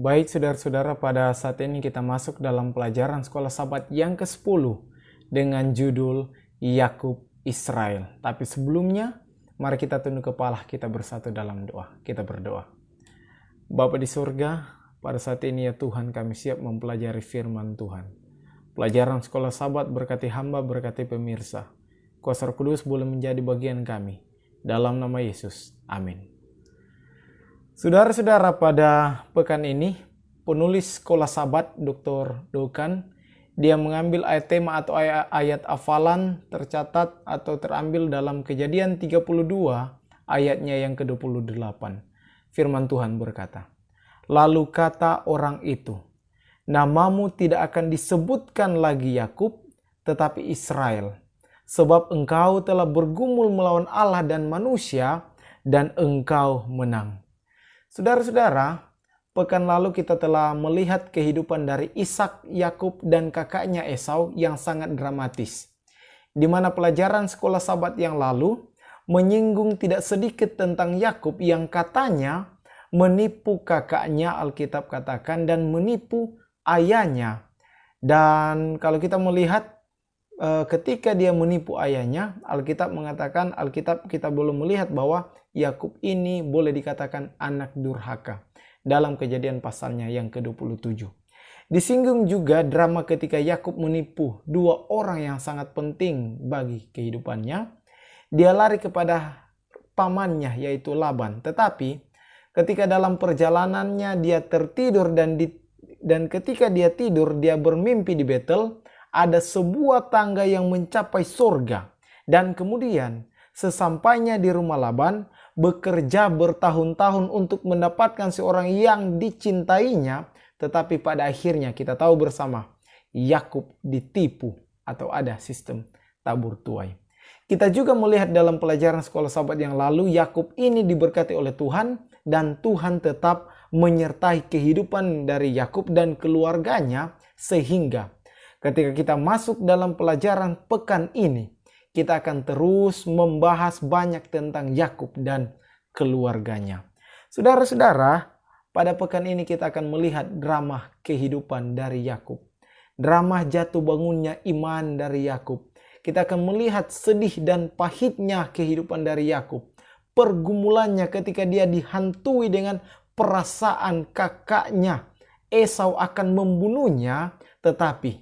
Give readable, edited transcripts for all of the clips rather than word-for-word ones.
Baik saudara-saudara, pada saat ini kita masuk dalam pelajaran Sekolah Sabat yang ke-10 dengan judul Yakub Israel. Tapi sebelumnya, mari kita tunduk kepala, kita bersatu dalam doa. Kita berdoa. Bapa di surga, pada saat ini ya Tuhan, kami siap mempelajari firman Tuhan. Pelajaran Sekolah Sabat berkati hamba, berkati pemirsa. Kuasa Roh Kudus boleh menjadi bagian kami. Dalam nama Yesus. Amin. Saudara-saudara, pada pekan ini, penulis Sekolah Sabat, Dr. Dokan, dia mengambil ayat tema atau ayat hafalan tercatat atau terambil dalam Kejadian 32, ayatnya yang ke-28. Firman Tuhan berkata, "Lalu kata orang itu, namamu tidak akan disebutkan lagi Yakub, tetapi Israel, sebab engkau telah bergumul melawan Allah dan manusia, dan engkau menang." Saudara-saudara, pekan lalu kita telah melihat kehidupan dari Ishak, Yakub, dan kakaknya Esau yang sangat dramatis. Di mana pelajaran Sekolah Sabat yang lalu menyinggung tidak sedikit tentang Yakub yang katanya menipu kakaknya, Alkitab katakan, dan menipu ayahnya. Dan kalau kita melihat ketika dia menipu ayahnya, Alkitab mengatakan, kita belum melihat bahwa Yakub ini boleh dikatakan anak durhaka dalam Kejadian pasalnya yang ke-27. Disinggung juga drama ketika Yakub menipu dua orang yang sangat penting bagi kehidupannya. Dia lari kepada pamannya yaitu Laban, tetapi ketika dalam perjalanannya dia tertidur dan ketika dia tidur dia bermimpi di Betel. Ada sebuah tangga yang mencapai surga. Dan kemudian sesampainya di rumah Laban, bekerja bertahun-tahun untuk mendapatkan seorang yang dicintainya. Tetapi pada akhirnya kita tahu bersama, Yakub ditipu atau ada sistem tabur tuai. Kita juga melihat dalam pelajaran Sekolah Sabat yang lalu, Yakub ini diberkati oleh Tuhan. Dan Tuhan tetap menyertai kehidupan dari Yakub dan keluarganya, sehingga ketika kita masuk dalam pelajaran pekan ini, kita akan terus membahas banyak tentang Yakub dan keluarganya. Saudara-saudara, pada pekan ini kita akan melihat drama kehidupan dari Yakub. Drama jatuh bangunnya iman dari Yakub. Kita akan melihat sedih dan pahitnya kehidupan dari Yakub. Pergumulannya ketika dia dihantui dengan perasaan kakaknya Esau akan membunuhnya, tetapi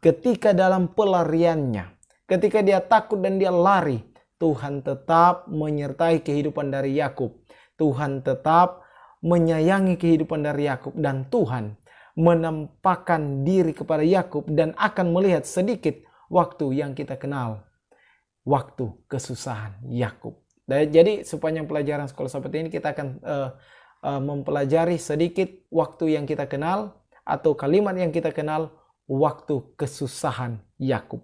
ketika dalam pelariannya, ketika dia takut dan dia lari, Tuhan tetap menyertai kehidupan dari Yakub. Tuhan tetap menyayangi kehidupan dari Yakub, dan Tuhan menampakkan diri kepada Yakub dan akan melihat sedikit waktu yang kita kenal, waktu kesusahan Yakub. Jadi sepanjang pelajaran Sekolah Sabat ini kita akan mempelajari sedikit waktu yang kita kenal atau kalimat yang kita kenal, waktu kesusahan Yakub.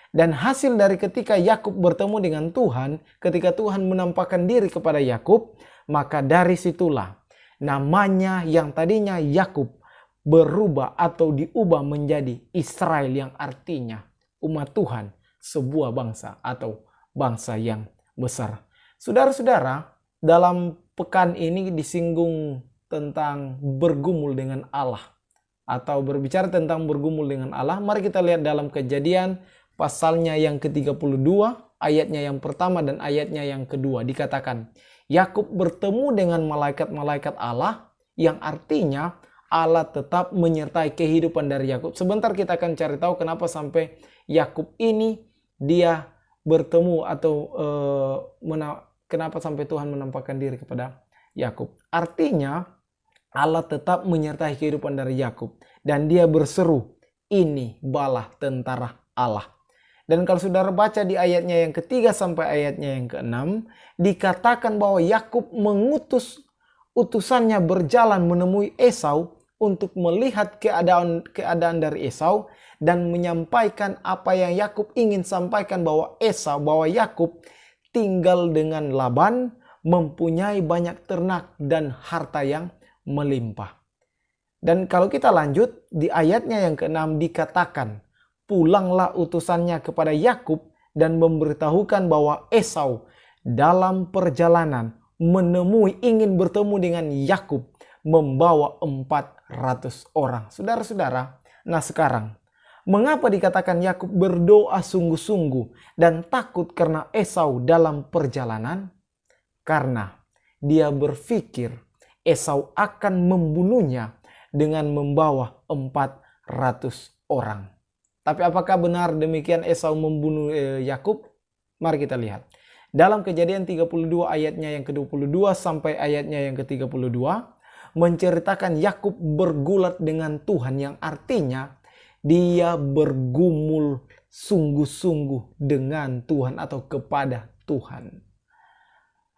Dan hasil dari ketika Yakub bertemu dengan Tuhan, ketika Tuhan menampakkan diri kepada Yakub, maka dari situlah namanya yang tadinya Yakub berubah atau diubah menjadi Israel, yang artinya umat Tuhan, sebuah bangsa atau bangsa yang besar. Saudara-saudara, dalam pekan ini disinggung tentang bergumul dengan Allah. Atau berbicara tentang bergumul dengan Allah, mari kita lihat dalam Kejadian pasalnya yang ke-32, ayatnya yang pertama dan ayatnya yang kedua. Dikatakan, Yakub bertemu dengan malaikat-malaikat Allah, yang artinya Allah tetap menyertai kehidupan dari Yakub. Sebentar kita akan cari tahu kenapa sampai Yakub ini dia bertemu atau kenapa sampai Tuhan menampakkan diri kepada Yakub. Artinya Allah tetap menyertai kehidupan dari Yakub. Dan dia berseru, ini bala tentara Allah. Dan kalau saudara baca di ayatnya yang ketiga sampai ayatnya yang ke-6, dikatakan bahwa Yakub mengutus utusannya berjalan menemui Esau untuk melihat keadaan dari Esau dan menyampaikan apa yang Yakub ingin sampaikan, bahwa Yakub tinggal dengan Laban, mempunyai banyak ternak dan harta yang melimpah. Dan kalau kita lanjut di ayatnya yang ke-6 dikatakan, pulanglah utusannya kepada Yakub dan memberitahukan bahwa Esau dalam perjalanan ingin bertemu dengan Yakub, membawa 400 orang. Saudara-saudara, nah sekarang, mengapa dikatakan Yakub berdoa sungguh-sungguh dan takut karena Esau dalam perjalanan? Karena dia berpikir Esau akan membunuhnya dengan membawa 400 orang. Tapi apakah benar demikian Esau membunuh Yakub? Mari kita lihat. Dalam Kejadian 32 ayatnya yang ke-22 sampai ayatnya yang ke-32 menceritakan Yakub bergulat dengan Tuhan, yang artinya dia bergumul sungguh-sungguh dengan Tuhan atau kepada Tuhan.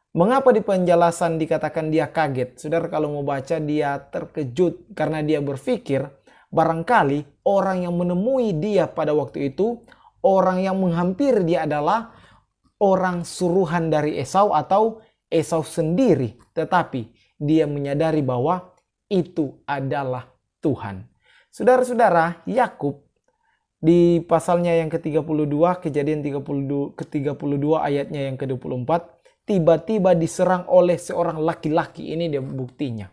Mengapa di penjelasan dikatakan dia kaget? Saudara, kalau mau baca, dia terkejut karena dia berpikir barangkali orang yang menemui dia pada waktu itu, orang yang menghampiri dia adalah orang suruhan dari Esau atau Esau sendiri. Tetapi dia menyadari bahwa itu adalah Tuhan. Saudara-saudara, Yakub di pasalnya yang ke-32, Kejadian 32 ayatnya yang ke-24, tiba-tiba diserang oleh seorang laki-laki. Ini dia buktinya.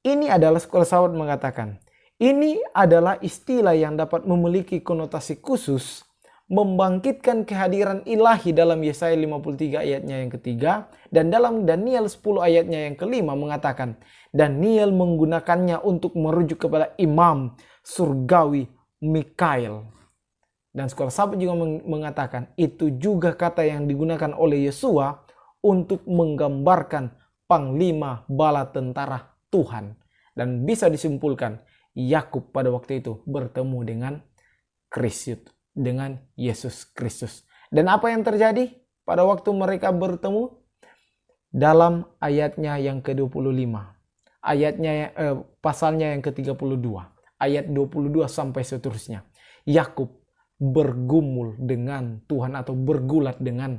Ini adalah, sekolah sahabat mengatakan, ini adalah istilah yang dapat memiliki konotasi khusus, membangkitkan kehadiran ilahi dalam Yesaya 53 ayatnya yang ketiga, dan dalam Daniel 10 ayatnya yang kelima mengatakan, Daniel menggunakannya untuk merujuk kepada imam surgawi Mikael. Dan sekolah sahabat juga mengatakan itu juga kata yang digunakan oleh Yesua untuk menggambarkan panglima bala tentara Tuhan. Dan bisa disimpulkan Yakub pada waktu itu bertemu dengan Kristus, dengan Yesus Kristus. Dan apa yang terjadi pada waktu mereka bertemu? Dalam ayatnya yang ke-25, pasalnya yang ke-32, ayat 22 sampai seterusnya. Yakub bergumul dengan Tuhan atau bergulat dengan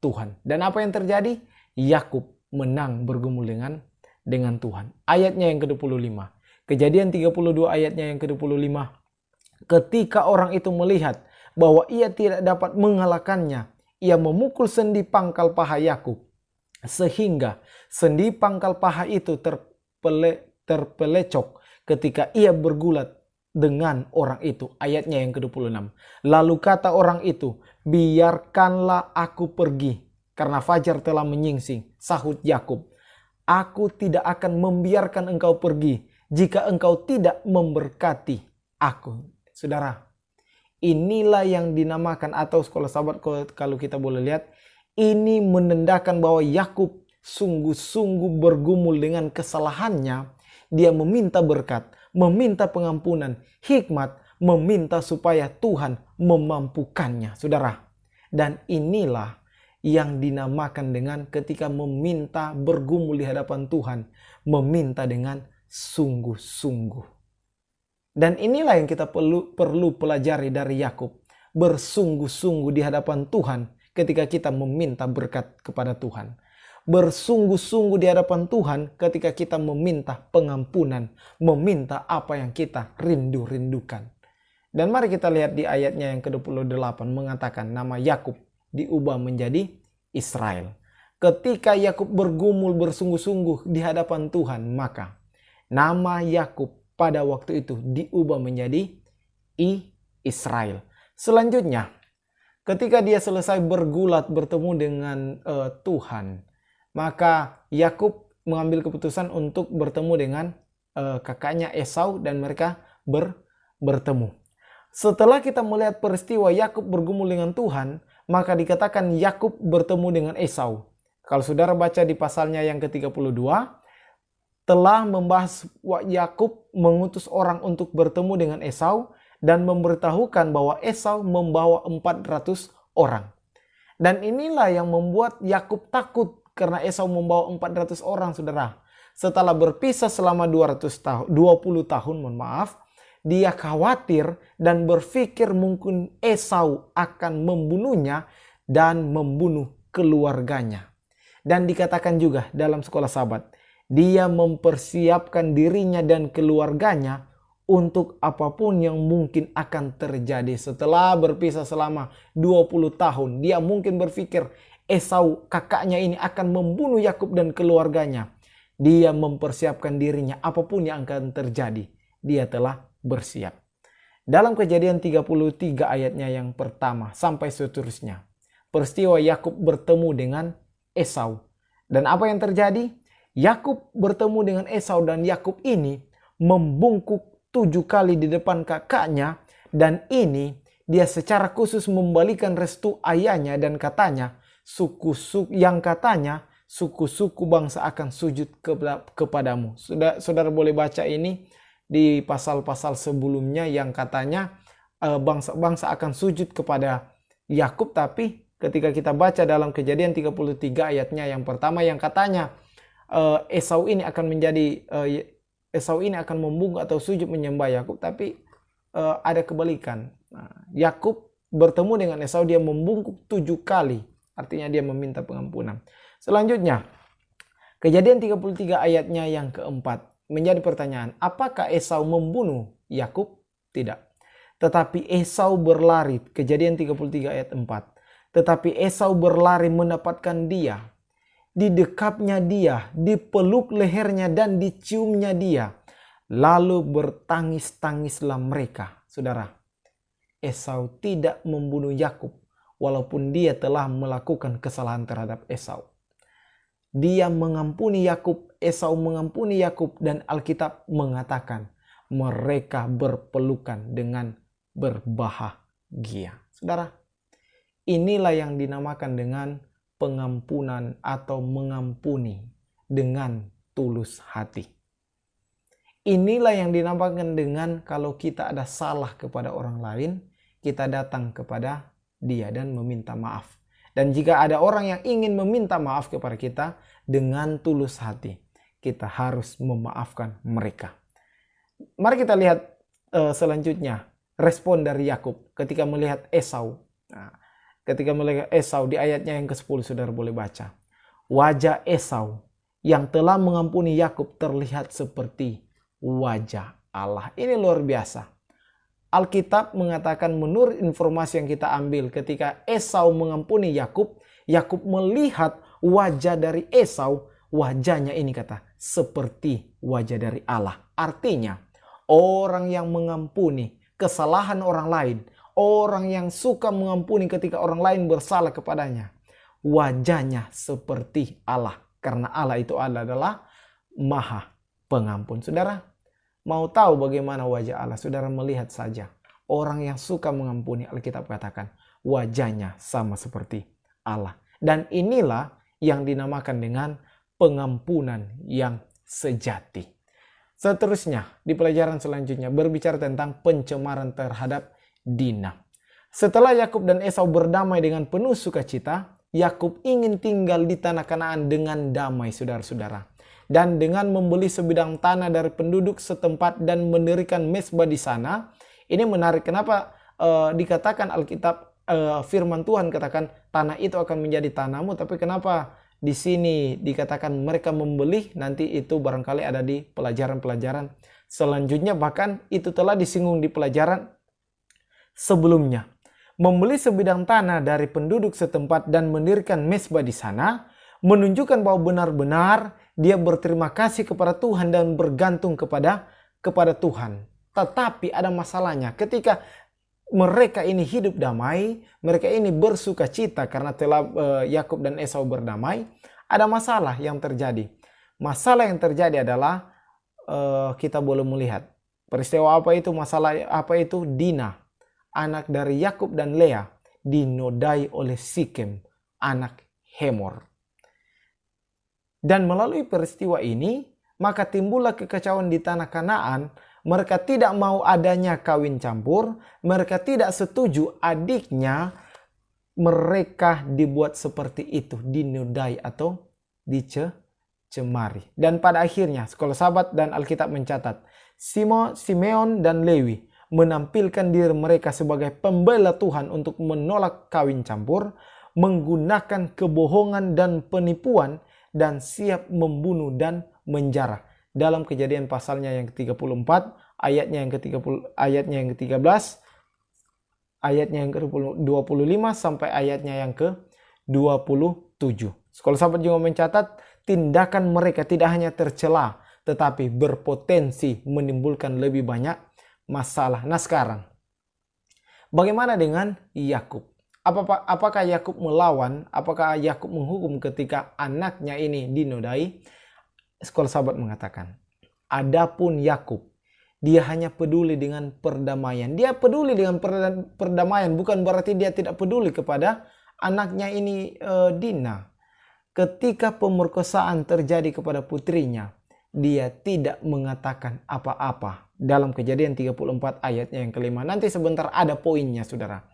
Tuhan. Dan apa yang terjadi? Yakub menang bergumul dengan Tuhan. Ayatnya yang ke-25. Kejadian 32 ayatnya yang ke-25. Ketika orang itu melihat bahwa ia tidak dapat mengalahkannya, ia memukul sendi pangkal paha Yakub, sehingga sendi pangkal paha itu terpelecok ketika ia bergulat dengan orang itu. Ayatnya yang ke-26. Lalu kata orang itu, biarkanlah aku pergi, karena fajar telah menyingsing. Sahut Yakub, aku tidak akan membiarkan engkau pergi jika engkau tidak memberkati aku. Saudara, inilah yang dinamakan, atau sekolah sahabat kalau kita boleh lihat, ini menandakan bahwa Yakub sungguh-sungguh bergumul dengan kesalahannya. Dia meminta berkat, meminta pengampunan, hikmat, meminta supaya Tuhan memampukannya, saudara. Dan inilah yang dinamakan dengan ketika meminta bergumul di hadapan Tuhan, meminta dengan sungguh-sungguh. Dan inilah yang kita perlu pelajari dari Yakub, bersungguh-sungguh di hadapan Tuhan ketika kita meminta berkat kepada Tuhan. Bersungguh-sungguh di hadapan Tuhan ketika kita meminta pengampunan, meminta apa yang kita rindu-rindukan. Dan mari kita lihat di ayatnya yang ke-28 mengatakan nama Yakub diubah menjadi Israel. Ketika Yakub bergumul bersungguh-sungguh di hadapan Tuhan, maka nama Yakub pada waktu itu diubah menjadi Israel. Selanjutnya, ketika dia selesai bergulat bertemu dengan Tuhan, maka Yakub mengambil keputusan untuk bertemu dengan kakaknya Esau dan mereka bertemu. Setelah kita melihat peristiwa Yakub bergumul dengan Tuhan, maka dikatakan Yakub bertemu dengan Esau. Kalau saudara baca di pasalnya yang ke-32, telah membahas Yakub mengutus orang untuk bertemu dengan Esau dan memberitahukan bahwa Esau membawa 400 orang. Dan inilah yang membuat Yakub takut karena Esau membawa 400 orang, saudara. Setelah berpisah selama 20 tahun, dia khawatir dan berpikir mungkin Esau akan membunuhnya dan membunuh keluarganya. Dan dikatakan juga dalam sekolah sahabat, dia mempersiapkan dirinya dan keluarganya untuk apapun yang mungkin akan terjadi. Setelah berpisah selama 20 tahun, dia mungkin berpikir Esau kakaknya ini akan membunuh Yakub dan keluarganya. Dia mempersiapkan dirinya apapun yang akan terjadi. Dia telah bersiap. Dalam Kejadian 33 ayatnya yang pertama sampai seterusnya. Peristiwa Yakub bertemu dengan Esau. Dan apa yang terjadi? Yakub bertemu dengan Esau dan Yakub ini membungkuk 7 kali di depan kakaknya. Dan ini dia secara khusus membalikan restu ayahnya dan katanya suku-suku bangsa akan sujud kepadamu. Saudara boleh baca ini di pasal-pasal sebelumnya yang katanya bangsa-bangsa akan sujud kepada Yakub, tapi ketika kita baca dalam Kejadian 33 ayatnya yang pertama yang katanya Esau ini akan membungkuk atau sujud menyembah Yakub, tapi ada kebalikan. Yakub bertemu dengan Esau, dia membungkuk 7 kali, artinya dia meminta pengampunan. Selanjutnya, Kejadian 33 ayatnya yang keempat. Menjadi pertanyaan, apakah Esau membunuh Yakub? Tidak. Tetapi Esau berlari, Kejadian 33 ayat 4. Tetapi Esau berlari mendapatkan dia. Didekapnya dia, dipeluk lehernya dan diciumnya dia. Lalu bertangis-tangislah mereka. Saudara, Esau tidak membunuh Yakub walaupun dia telah melakukan kesalahan terhadap Esau. Dia mengampuni Yakub, Esau mengampuni Yakub, dan Alkitab mengatakan mereka berpelukan dengan berbahagia. Saudara, inilah yang dinamakan dengan pengampunan atau mengampuni dengan tulus hati. Inilah yang dinamakan dengan kalau kita ada salah kepada orang lain, kita datang kepada dia dan meminta maaf. Dan jika ada orang yang ingin meminta maaf kepada kita dengan tulus hati, kita harus memaafkan mereka. Mari kita lihat selanjutnya respon dari Yakub ketika melihat Esau. Ketika melihat Esau di ayatnya yang ke-10, saudara boleh baca. Wajah Esau yang telah mengampuni Yakub terlihat seperti wajah Allah. Ini luar biasa. Alkitab mengatakan menurut informasi yang kita ambil ketika Esau mengampuni Yakub, Yakub melihat wajah dari Esau, wajahnya ini kata seperti wajah dari Allah. Artinya orang yang mengampuni kesalahan orang lain, orang yang suka mengampuni ketika orang lain bersalah kepadanya, wajahnya seperti Allah. Karena Allah itu adalah Maha Pengampun. Saudara, mau tahu bagaimana wajah Allah? Saudara melihat saja. Orang yang suka mengampuni, Alkitab katakan wajahnya sama seperti Allah. Dan inilah yang dinamakan dengan pengampunan yang sejati. Seterusnya, di pelajaran selanjutnya berbicara tentang pencemaran terhadap Dina. Setelah Yakub dan Esau berdamai dengan penuh sukacita, Yakub ingin tinggal di tanah Kanaan dengan damai, saudara-saudara. Dan dengan membeli sebidang tanah dari penduduk setempat dan mendirikan mezbah di sana. Ini menarik, kenapa dikatakan Alkitab, firman Tuhan katakan tanah itu akan menjadi tanahmu, tapi kenapa di sini dikatakan mereka membeli? Nanti itu barangkali ada di pelajaran-pelajaran selanjutnya, bahkan itu telah disinggung di pelajaran sebelumnya. Membeli sebidang tanah dari penduduk setempat dan mendirikan mezbah di sana menunjukkan bahwa benar-benar dia berterima kasih kepada Tuhan dan bergantung kepada Tuhan. Tetapi ada masalahnya ketika mereka ini hidup damai, mereka ini bersuka cita karena telah Yakub dan Esau berdamai, ada masalah yang terjadi. Masalah yang terjadi adalah kita boleh melihat peristiwa apa itu, masalah apa itu. Dina, anak dari Yakub dan Lea, dinodai oleh Sikem, anak Hemor. Dan melalui peristiwa ini, maka timbullah kekacauan di tanah Kanaan. Mereka tidak mau adanya kawin campur. Mereka tidak setuju adiknya mereka dibuat seperti itu, dinodai atau dicemari. Dan pada akhirnya, sekolah sahabat dan Alkitab mencatat, Simeon dan Lewi menampilkan diri mereka sebagai pembela Tuhan untuk menolak kawin campur, menggunakan kebohongan dan penipuan, dan siap membunuh dan menjara. Dalam Kejadian pasalnya yang ke-34, ayatnya yang ke-30, ayatnya yang ke-13, ayatnya yang ke-25 sampai ayatnya yang ke-27. Sekolah sahabat juga mencatat, tindakan mereka tidak hanya tercela, tetapi berpotensi menimbulkan lebih banyak masalah. Nah sekarang, bagaimana dengan Yakub? Apakah Yakub melawan? Apakah Yakub menghukum ketika anaknya ini dinodai? Sekolah Sahabat mengatakan, adapun Yakub, dia hanya peduli dengan perdamaian. Dia peduli dengan perdamaian, bukan berarti dia tidak peduli kepada anaknya ini Dina. Ketika pemerkosaan terjadi kepada putrinya, dia tidak mengatakan apa-apa. Dalam Kejadian 34 ayatnya yang kelima. Nanti sebentar ada poinnya, saudara.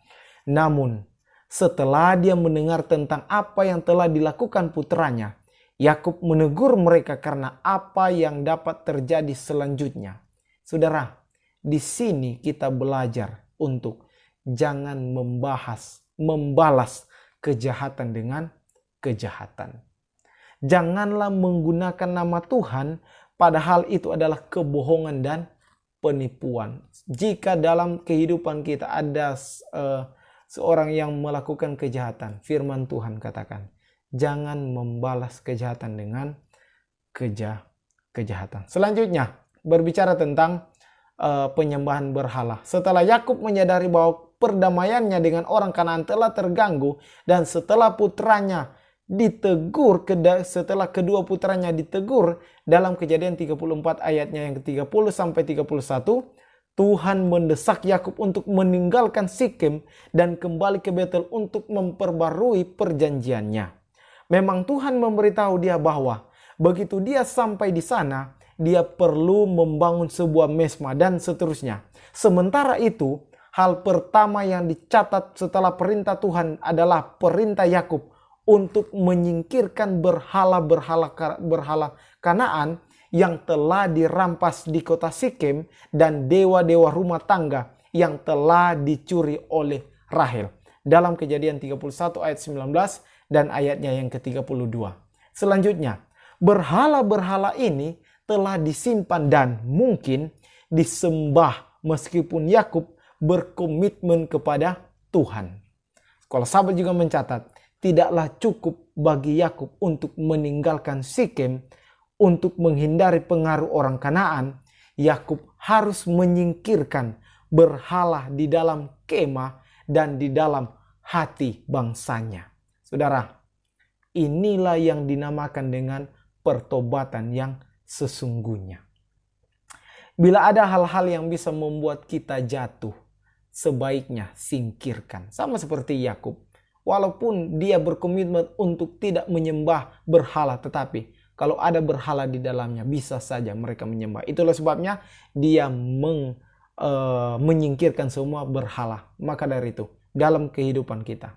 Namun, setelah dia mendengar tentang apa yang telah dilakukan putranya, Yakub menegur mereka karena apa yang dapat terjadi selanjutnya. Saudara, di sini kita belajar untuk jangan membalas kejahatan dengan kejahatan. Janganlah menggunakan nama Tuhan padahal itu adalah kebohongan dan penipuan. Jika dalam kehidupan kita ada seorang yang melakukan kejahatan, firman Tuhan katakan, jangan membalas kejahatan dengan kejahatan. Selanjutnya, berbicara tentang penyembahan berhala. Setelah Yakub menyadari bahwa perdamaiannya dengan orang Kanaan telah terganggu dan setelah kedua putranya ditegur dalam Kejadian 34 ayatnya yang ke-30 sampai 31, Tuhan mendesak Yakub untuk meninggalkan Sikem dan kembali ke Betel untuk memperbarui perjanjiannya. Memang Tuhan memberitahu dia bahwa begitu dia sampai di sana, dia perlu membangun sebuah mesbah dan seterusnya. Sementara itu, hal pertama yang dicatat setelah perintah Tuhan adalah perintah Yakub untuk menyingkirkan berhala Kanaan yang telah dirampas di kota Sikem dan dewa-dewa rumah tangga yang telah dicuri oleh Rahel. Dalam Kejadian 31 ayat 19 dan ayatnya yang ke-32. Selanjutnya, berhala-berhala ini telah disimpan dan mungkin disembah meskipun Yakub berkomitmen kepada Tuhan. Sekolah Sahabat juga mencatat, tidaklah cukup bagi Yakub untuk meninggalkan Sikem untuk menghindari pengaruh orang Kanaan. Yakub harus menyingkirkan berhala di dalam kemah dan di dalam hati bangsanya. Saudara, inilah yang dinamakan dengan pertobatan yang sesungguhnya. Bila ada hal-hal yang bisa membuat kita jatuh, sebaiknya singkirkan. Sama seperti Yakub. Walaupun dia berkomitmen untuk tidak menyembah berhala, tetapi kalau ada berhala di dalamnya, bisa saja mereka menyembah. Itulah sebabnya dia menyingkirkan semua berhala. Maka dari itu, dalam kehidupan kita,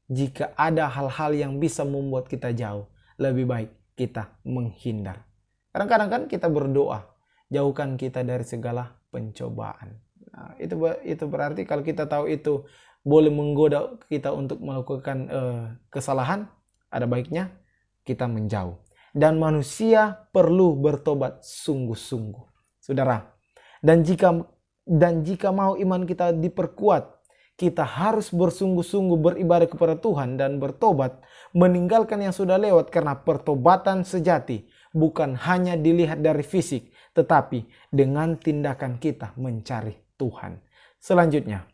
jika ada hal-hal yang bisa membuat kita jauh, lebih baik kita menghindar. Kadang-kadang kan kita berdoa, jauhkan kita dari segala pencobaan. Nah, itu berarti kalau kita tahu itu boleh menggoda kita untuk melakukan kesalahan, ada baiknya kita menjauh. Dan manusia perlu bertobat sungguh-sungguh, saudara. Dan jika mau iman kita diperkuat, kita harus bersungguh-sungguh beribadah kepada Tuhan dan bertobat, meninggalkan yang sudah lewat, karena pertobatan sejati bukan hanya dilihat dari fisik, tetapi dengan tindakan kita mencari Tuhan. Selanjutnya,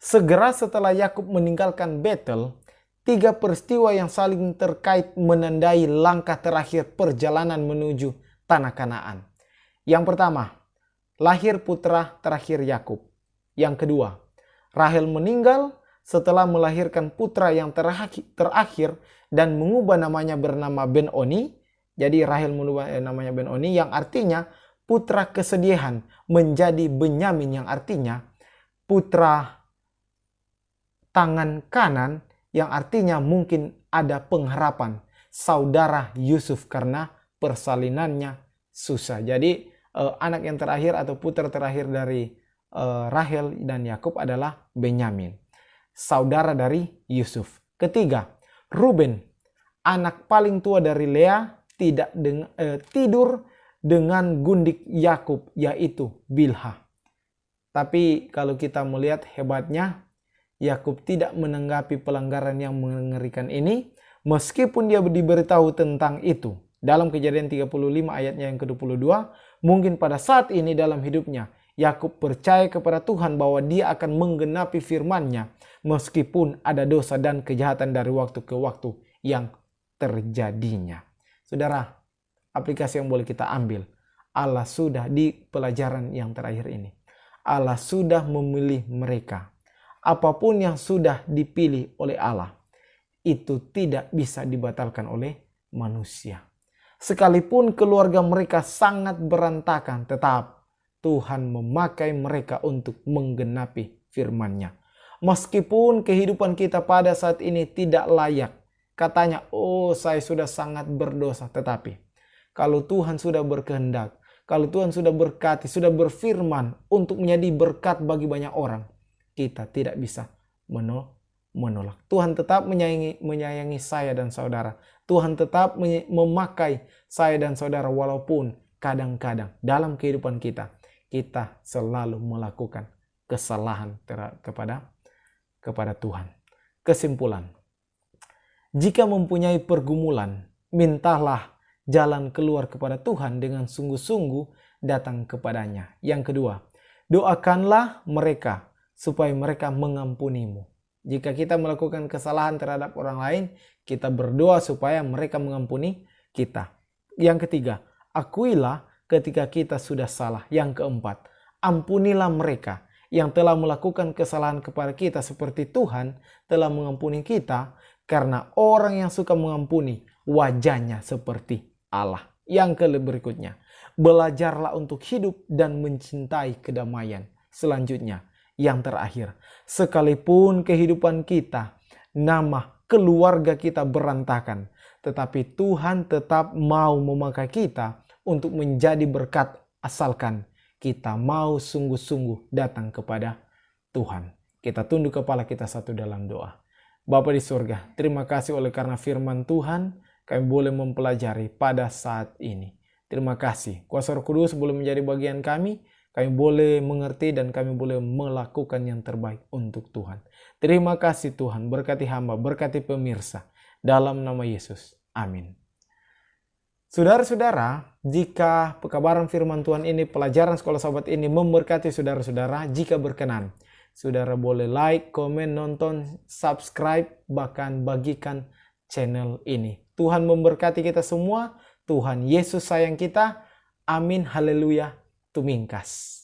segera setelah Yakub meninggalkan Betel, 3 peristiwa yang saling terkait menandai langkah terakhir perjalanan menuju tanah Kanaan. Yang pertama, lahir putra terakhir Yakub. Yang kedua, Rahel meninggal setelah melahirkan putra yang terakhir dan mengubah namanya bernama Ben-Oni. Jadi Rahel mengubah namanya Ben-Oni yang artinya putra kesedihan menjadi Benyamin yang artinya putra tangan kanan yang artinya mungkin ada pengharapan saudara Yusuf karena persalinannya susah. Jadi anak yang terakhir atau putra terakhir dari Rahel dan Yakub adalah Benyamin, saudara dari Yusuf. Ketiga, Ruben, anak paling tua dari Lea, tidur dengan gundik Yakub yaitu Bilha. Tapi kalau kita melihat hebatnya, Yakub tidak menanggapi pelanggaran yang mengerikan ini meskipun dia diberitahu tentang itu. Dalam Kejadian 35 ayatnya yang ke-22, mungkin pada saat ini dalam hidupnya, Yakub percaya kepada Tuhan bahwa dia akan menggenapi firman-Nya meskipun ada dosa dan kejahatan dari waktu ke waktu yang terjadinya. Saudara, aplikasi yang boleh kita ambil, Allah sudah di pelajaran yang terakhir ini, Allah sudah memilih mereka. Apapun yang sudah dipilih oleh Allah, itu tidak bisa dibatalkan oleh manusia. Sekalipun keluarga mereka sangat berantakan, tetap Tuhan memakai mereka untuk menggenapi firman-Nya. Meskipun kehidupan kita pada saat ini tidak layak, katanya, oh saya sudah sangat berdosa. Tetapi kalau Tuhan sudah berkehendak, kalau Tuhan sudah berkati, sudah berfirman untuk menjadi berkat bagi banyak orang, kita tidak bisa menolak. Tuhan tetap menyayangi saya dan saudara. Tuhan tetap memakai saya dan saudara walaupun kadang-kadang dalam kehidupan kita selalu melakukan kesalahan kepada Tuhan. Kesimpulan, jika mempunyai pergumulan, mintalah jalan keluar kepada Tuhan dengan sungguh-sungguh datang kepadanya. Yang kedua, doakanlah mereka supaya mereka mengampunimu. Jika kita melakukan kesalahan terhadap orang lain, kita berdoa supaya mereka mengampuni kita. Yang ketiga, akuilah ketika kita sudah salah. Yang keempat, ampunilah mereka yang telah melakukan kesalahan kepada kita seperti Tuhan telah mengampuni kita, karena orang yang suka mengampuni wajahnya seperti Allah. Yang berikutnya, belajarlah untuk hidup dan mencintai kedamaian. Selanjutnya, yang terakhir, sekalipun kehidupan kita, nama keluarga kita berantakan, tetapi Tuhan tetap mau memakai kita untuk menjadi berkat asalkan kita mau sungguh-sungguh datang kepada Tuhan. Kita tunduk kepala kita satu dalam doa. Bapa di surga, terima kasih oleh karena firman Tuhan kami boleh mempelajari pada saat ini. Terima kasih, kuasa Roh Kudus boleh menjadi bagian kami boleh mengerti dan kami boleh melakukan yang terbaik untuk Tuhan. Terima kasih Tuhan, berkati hamba, berkati pemirsa. Dalam nama Yesus, amin. Saudara-saudara, jika pekabaran firman Tuhan ini, pelajaran sekolah sahabat ini memberkati saudara-saudara, jika berkenan, saudara boleh like, komen, nonton, subscribe, bahkan bagikan channel ini. Tuhan memberkati kita semua, Tuhan Yesus sayang kita, amin, haleluya. Tumingkas.